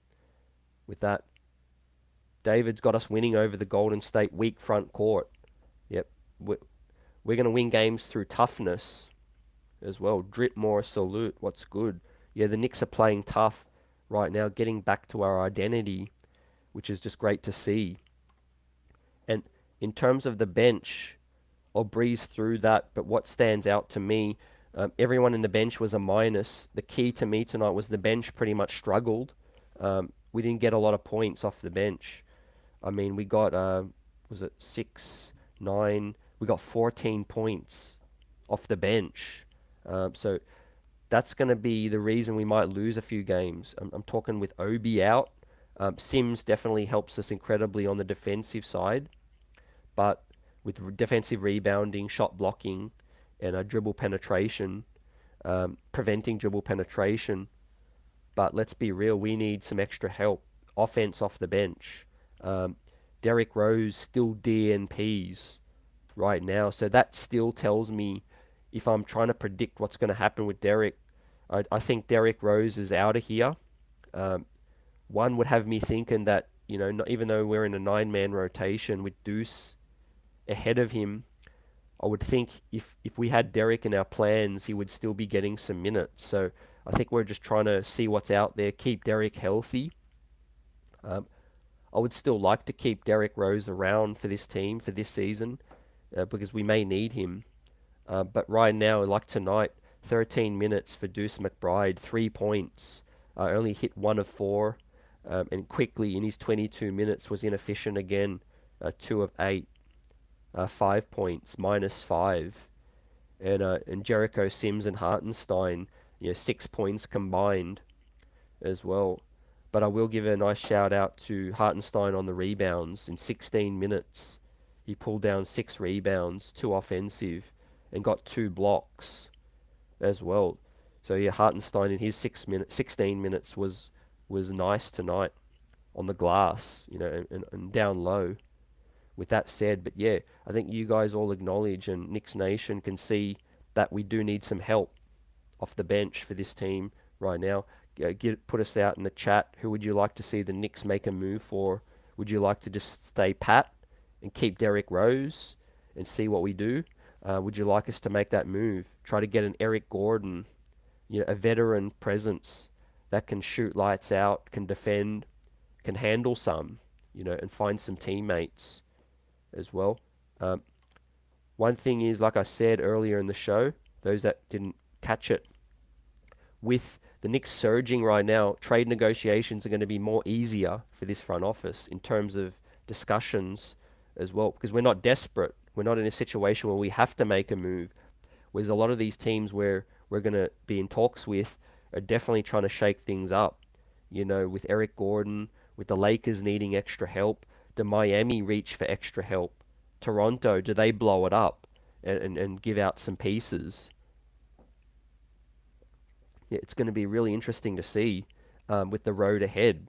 With that, David's got us winning over the Golden State weak front court. Yep. We're going to win games through toughness as well. Dritmore, salute. What's good? Yeah, the Knicks are playing tough right now, getting back to our identity, which is just great to see. And in terms of the bench, I'll breeze through that, but what stands out to me, everyone in the bench was a minus. The key to me tonight was the bench pretty much struggled. We didn't get a lot of points off the bench. I mean, we got, was it 6, 9? We got 14 points off the bench. So that's going to be the reason we might lose a few games. I'm talking with Obi out. Sims definitely helps us incredibly on the defensive side, but with defensive rebounding, shot blocking, and dribble penetration, preventing dribble penetration. But let's be real, we need some extra help. Offense off the bench. Um, Derrick Rose still DNPs right now, so that still tells me if I'm trying to predict what's going to happen with Derrick, I think Derrick Rose is out of here. Um, One would have me thinking that, not, even though we're in a nine-man rotation with Deuce ahead of him, I would think if we had Derek in our plans, he would still be getting some minutes. So I think we're just trying to see what's out there, keep Derek healthy. Um, I would still like to keep Derek Rose around for this team for this season because we may need him. But right now, like tonight, 13 minutes for Deuce McBride, 3 points. Only hit 1 of 4, and quickly in his 22 minutes was inefficient again, 2 of 8. 5 points, -5, and Jericho Sims and Hartenstein, 6 points combined as well. But I will give a nice shout out to Hartenstein on the rebounds. In 16 minutes, he pulled down 6 rebounds, 2 offensive, and got 2 blocks as well. So yeah, Hartenstein in his 16 minutes was nice tonight on the glass, and down low. With that said, but yeah, I think you guys all acknowledge and Knicks Nation can see that we do need some help off the bench for this team right now. Put us out in the chat. Who would you like to see the Knicks make a move for? Would you like to just stay pat and keep Derrick Rose and see what we do? Would you like us to make that move? Try to get an Eric Gordon, a veteran presence that can shoot lights out, can defend, can handle some, and find some teammates as well. One thing is, like I said earlier in the show, those that didn't catch it, with the Knicks surging right now, trade negotiations are going to be more easier for this front office in terms of discussions as well, because we're not desperate. We're not in a situation where we have to make a move. Whereas a lot of these teams where we're going to be in talks with are definitely trying to shake things up. With Eric Gordon, with the Lakers needing extra help, do Miami reach for extra help? Toronto, do they blow it up and give out some pieces? Yeah, it's going to be really interesting to see with the road ahead,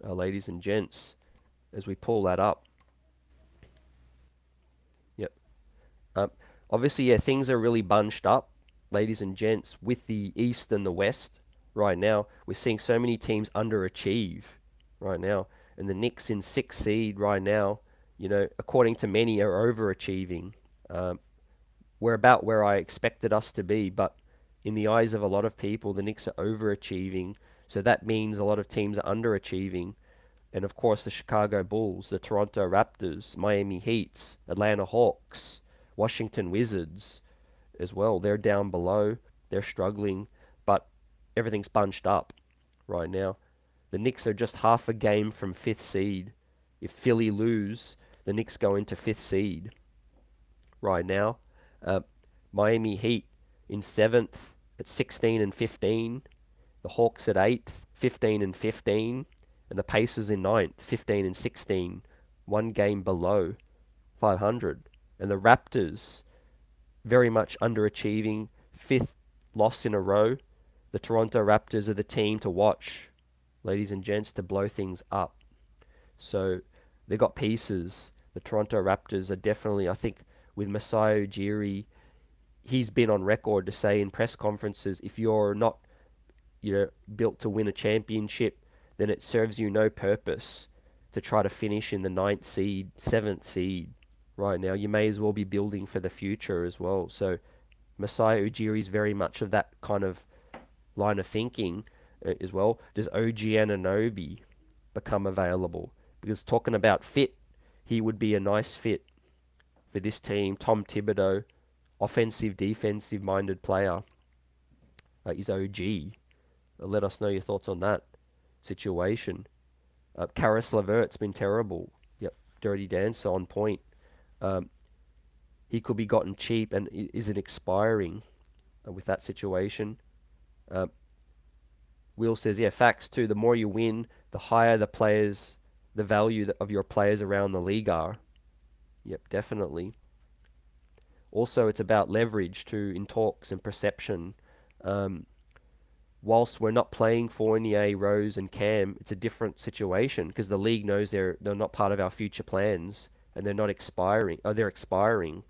ladies and gents, as we pull that up. Yep. Um, Obviously, yeah, things are really bunched up, ladies and gents, with the East and the West right now. We're seeing so many teams underachieve right now. And the Knicks in 6th seed right now, according to many, are overachieving. We're about where I expected us to be, but in the eyes of a lot of people, the Knicks are overachieving. So that means a lot of teams are underachieving. And of course, the Chicago Bulls, the Toronto Raptors, Miami Heats, Atlanta Hawks, Washington Wizards as well. They're down below. They're struggling, but everything's bunched up right now. The Knicks are just half a game from 5th seed. If Philly lose, the Knicks go into 5th seed right now. Miami Heat in 7th at 16 and 15. The Hawks at 8th, 15 and 15. And the Pacers in 9th, 15 and 16. One game below 500. And the Raptors, very much underachieving. 5th loss in a row. The Toronto Raptors are the team to watch, ladies and gents, to blow things up. So they got pieces. The Toronto Raptors are definitely, I think, with Masai Ujiri, he's been on record to say in press conferences, if you're not, built to win a championship, then it serves you no purpose to try to finish in the 9th seed, 7th seed right now. You may as well be building for the future as well. So Masai Ujiri is very much of that kind of line of thinking as well. Does OG Anunoby become available? Because talking about fit, he would be a nice fit for this team. Tom Thibodeau, offensive, defensive minded player, is OG. Let us know your thoughts on that situation. Karis LeVert's been terrible. Yep, Dirty Dancer on point. He could be gotten cheap and isn't expiring with that situation. Will says, yeah, facts too. The more you win, the higher the value of your players around the league are. Yep, definitely. Also, it's about leverage too in talks and perception. Um, whilst we're not playing Fournier, Rose, and Cam, it's a different situation because the league knows they're not part of our future plans and they're not expiring. Oh, they're expiring.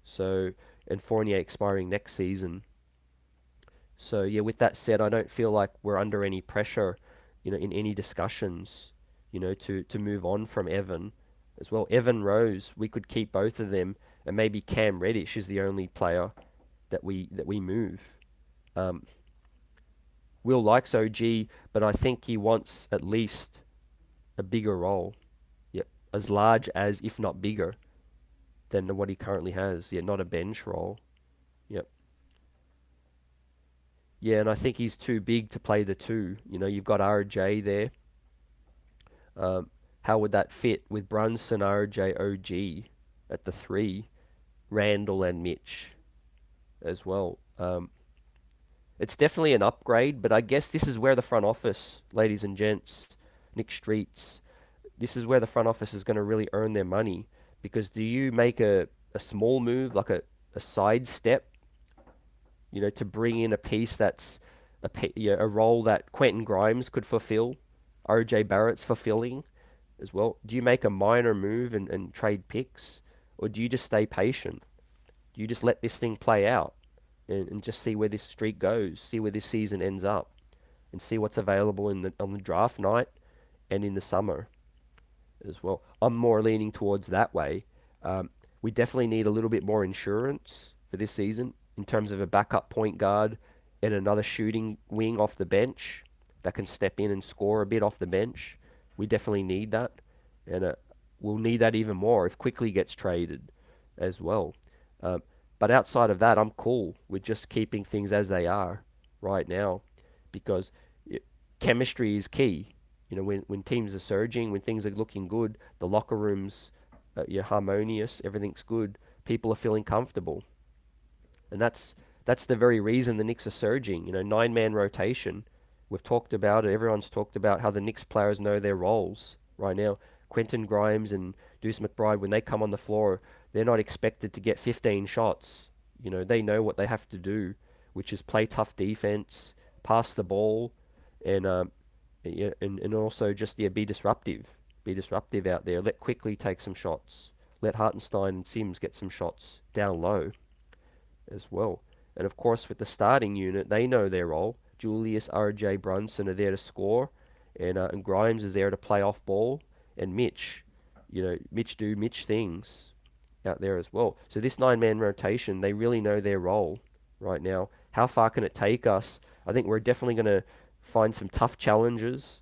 So, and Fournier expiring next season. So yeah, with that said, I don't feel like we're under any pressure, in any discussions, to move on from Evan as well. Evan Rose, we could keep both of them, and maybe Cam Reddish is the only player that we move. Um, Will likes OG, but I think he wants at least a bigger role. Yep, as large as, if not bigger, than what he currently has. Yeah, not a bench role. Yep. Yeah, and I think he's too big to play the two. You've got RJ there. Um, how would that fit with Brunson, RJ, OG at the three, Randle and Mitch as well? It's definitely an upgrade, but I guess this is where the front office, ladies and gents, Nick Streets, this is where the front office is going to really earn their money. Because do you make a small move, like a side step, to bring in a piece that's a role that Quentin Grimes could fulfill, RJ Barrett's fulfilling as well? Do you make a minor move and trade picks, or do you just stay patient? Do you just let this thing play out and just see where this streak goes, see where this season ends up, and see what's available on the draft night and in the summer as well? I'm more leaning towards that way. We definitely need a little bit more insurance for this season in terms of a backup point guard and another shooting wing off the bench that can step in and score a bit off the bench. We definitely need that, and we'll need that even more if Quickly gets traded as well. Um, but outside of that, I'm cool with just keeping things as they are right now because it, chemistry is key. When teams are surging, when things are looking good, the locker rooms, you're harmonious, everything's good, people are feeling comfortable. And that's the very reason the Knicks are surging. Nine-man rotation. We've talked about it. Everyone's talked about how the Knicks players know their roles right now. Quentin Grimes and Deuce McBride, when they come on the floor, they're not expected to get 15 shots. They know what they have to do, which is play tough defense, pass the ball, and yeah, and also just be disruptive. Be disruptive out there. Let Quickly take some shots. Let Hartenstein and Sims get some shots down low as well. And of course, with the starting unit, they know their role. Julius, RJ, Brunson are there to score, and Grimes is there to play off ball, and Mitch, Mitch do Mitch things out there as well. So this nine-man rotation, they really know their role right now. How far can it take us? I think we're definitely going to find some tough challenges.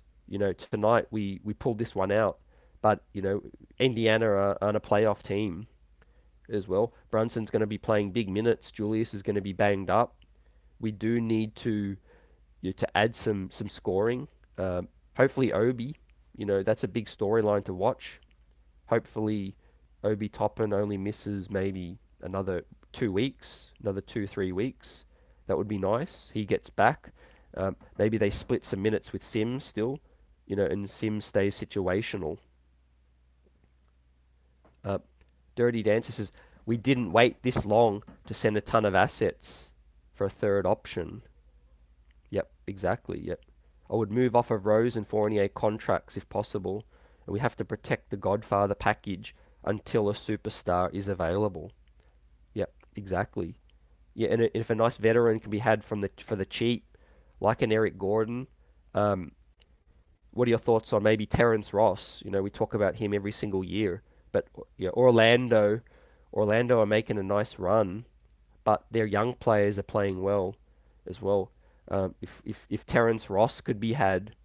Tonight we pulled this one out, but Indiana aren't a playoff team as well. Brunson's going to be playing big minutes. Julius is going to be banged up. We do need to add some scoring. Hopefully Obi, that's a big storyline to watch. Hopefully Obi Toppin only misses maybe another 2 weeks, another 3 weeks. That would be nice. He gets back. Maybe they split some minutes with Sims still, and Sims stays situational. Uh, Dirty Dancer says, we didn't wait this long to send a ton of assets for a third option. Yep, exactly, yep. I would move off of Rose and Fournier contracts if possible, and we have to protect the Godfather package until a superstar is available. Yep, exactly. Yeah, and if a nice veteran can be had for the cheap, like an Eric Gordon, what are your thoughts on maybe Terrence Ross? We talk about him every single year, but yeah, Orlando are making a nice run, but their young players are playing well as well. If Terrence Ross could be had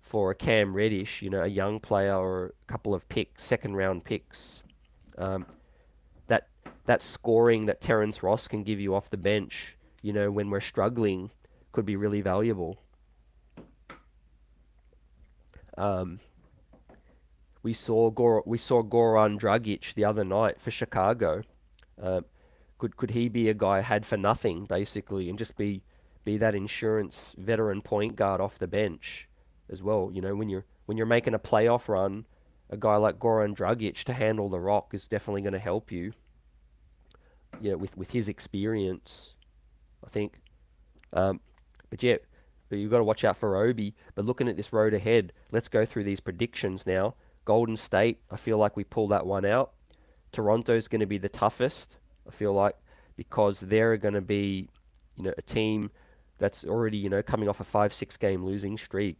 for a Cam Reddish, a young player or a couple of second round picks, um, that that scoring that Terrence Ross can give you off the bench, when we're struggling, could be really valuable. Um, we saw Goran Dragic the other night for Chicago. Uh, could he be a guy had for nothing basically and just be that insurance veteran point guard off the bench? as well. When you're making a playoff run, a guy like Goran Dragic to handle the rock is definitely going to help you. With his experience, I think. Um, but yeah, but you've got to watch out for Obi. But looking at this road ahead, let's go through these predictions now. Golden State, I feel like we pull that one out. Toronto's going to be the toughest, I feel like, because they're going to be, a team that's already, coming off a 5-6 game losing streak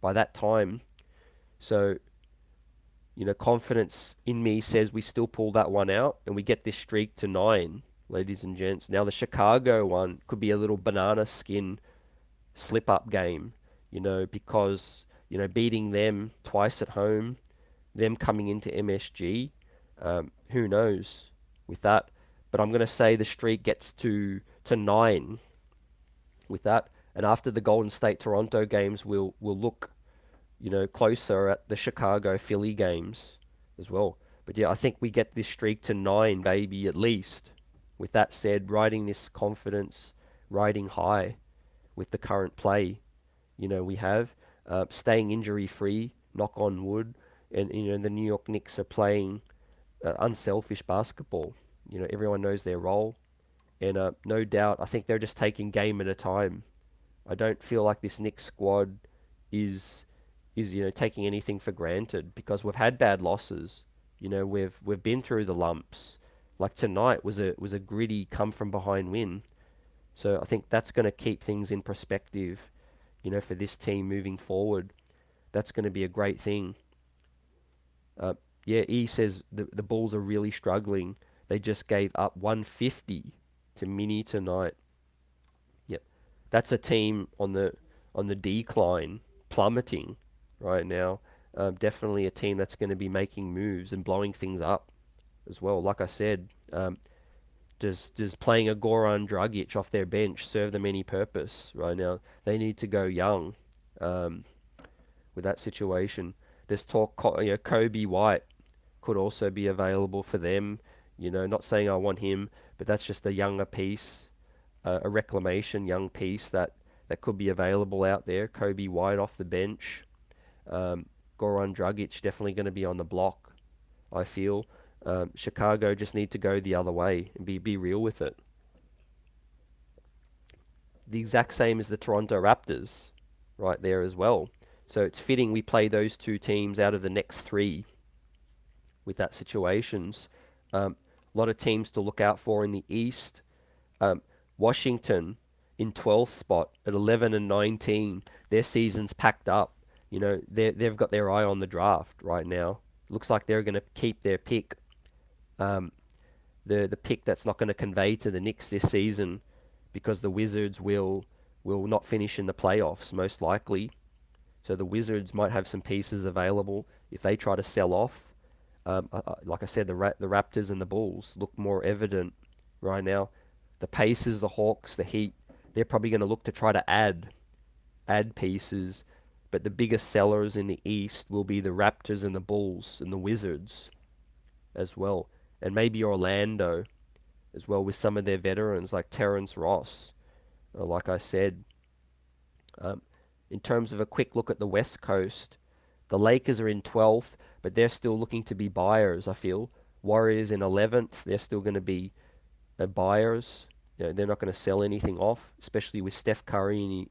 by that time. So, confidence in me says we still pull that one out and we get this streak to 9, ladies and gents. Now, the Chicago one could be a little banana skin slip up game, because, beating them twice at home, them coming into MSG, who knows with that. But I'm going to say the streak gets to 9 with that. And after the Golden State Toronto games, we'll look, closer at the Chicago Philly games as well. But yeah, I think we get this streak to 9, baby, at least. With that said, riding this confidence, riding high with the current play, we have, staying injury free, knock on wood, and the New York Knicks are playing unselfish basketball. Everyone knows their role, and no doubt, I think they're just taking game at a time. I don't feel like this Knicks squad is taking anything for granted because we've had bad losses. We've been through the lumps. Like tonight was a gritty come from behind win. So I think that's going to keep things in perspective, for this team moving forward. That's going to be a great thing. Yeah, E says the Bulls are really struggling. They just gave up 150 to Mini tonight. Yep, that's a team on the decline, plummeting right now. Definitely a team that's going to be making moves and blowing things up as well. Like I said, does playing a Goran Dragic off their bench serve them any purpose right now? They need to go young with that situation. There's talk, Kobe White could also be available for them. Not saying I want him, but that's just a younger piece, a reclamation young piece that could be available out there. Kobe White off the bench. Goran Dragic definitely going to be on the block, I feel. Chicago just need to go the other way and be real with it. The exact same as the Toronto Raptors right there as well. So it's fitting we play those two teams out of the next 3 with that situations. A lot of teams to look out for in the East. Washington in 12th spot at 11 and 19. Their season's packed up. They've got their eye on the draft right now. Looks like they're going to keep their pick. The pick that's not going to convey to the Knicks this season because the Wizards will not finish in the playoffs most likely. So the Wizards might have some pieces available if they try to sell off. Like I said, the Raptors and the Bulls look more evident right now. The Pacers, the Hawks, the Heat, they're probably going to look to try to add pieces. But the biggest sellers in the East will be the Raptors and the Bulls and the Wizards as well. And maybe Orlando as well with some of their veterans like Terrence Ross, like I said. In terms of a quick look at the West Coast, the Lakers are in 12th, but they're still looking to be buyers, I feel. Warriors in 11th, they're still going to be buyers. They're not going to sell anything off, especially with Steph Curry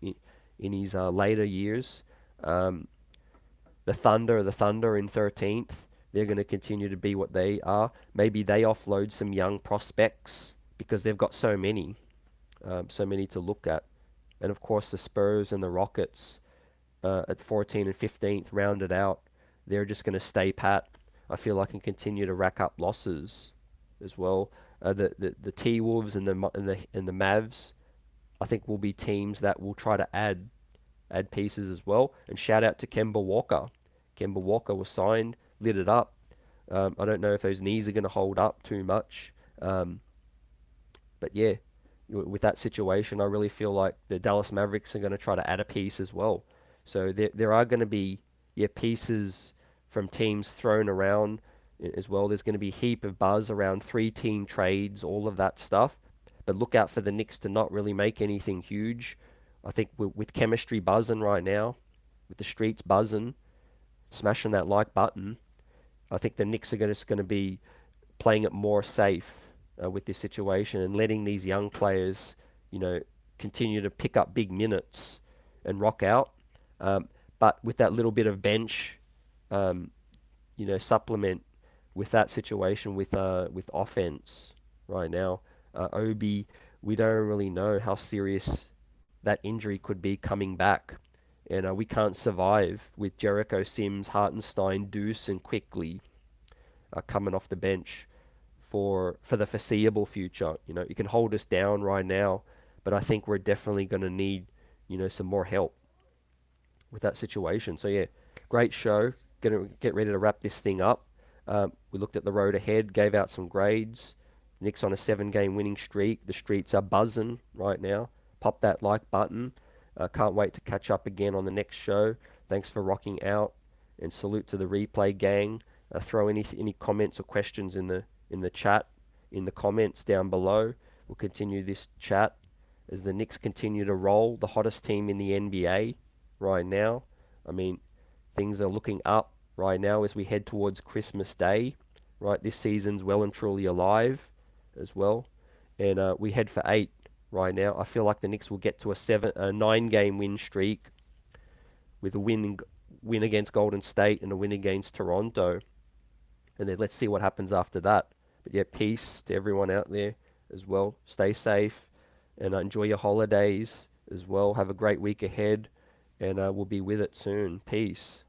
in his later years. The Thunder in 13th. They're going to continue to be what they are. Maybe they offload some young prospects because they've got so many to look at. And of course the Spurs and the Rockets at 14 and 15th rounded out. They're just going to stay pat, I feel like, and continue to rack up losses as well. The T-Wolves and the Mavs, I think, will be teams that will try to add pieces as well. And shout out to Kemba Walker. Kemba Walker was signed, lit it up. I don't know if those knees are going to hold up too much. But yeah, with that situation, I really feel like the Dallas Mavericks are going to try to add a piece as well. So there are going to be pieces from teams thrown around as well. There's going to be a heap of buzz around 3-team trades, all of that stuff. But look out for the Knicks to not really make anything huge. I think with chemistry buzzing right now, with the streets buzzing, smashing that like button. I think the Knicks are just going to be playing it more safe with this situation and letting these young players, you know, continue to pick up big minutes and rock out. Um, but with that little bit of bench, um, supplement with that situation with offense right now. Obi, we don't really know how serious that injury could be coming back. And we can't survive with Jericho Sims, Hartenstein, Deuce, and Quickly coming off the bench for the foreseeable future. You can hold us down right now, but I think we're definitely going to need, some more help with that situation. So yeah, great show. Gonna get ready to wrap this thing up. We looked at the road ahead, gave out some grades. Knicks on a 7-game winning streak. The streets are buzzing right now. Pop that like button. Can't wait to catch up again on the next show. Thanks for rocking out, and salute to the replay gang. Throw any comments or questions in the chat, in the comments down below. We'll continue this chat as the Knicks continue to roll, the hottest team in the NBA right now. I mean, things are looking up right now as we head towards Christmas Day. Right, this season's well and truly alive as well, and we head for 8 right now. I feel like the Knicks will get to a 9-game win streak with a win against Golden State and a win against Toronto, and then let's see what happens after that. But yeah, peace to everyone out there as well. Stay safe and enjoy your holidays as well. Have a great week ahead, and we'll be with it soon. Peace.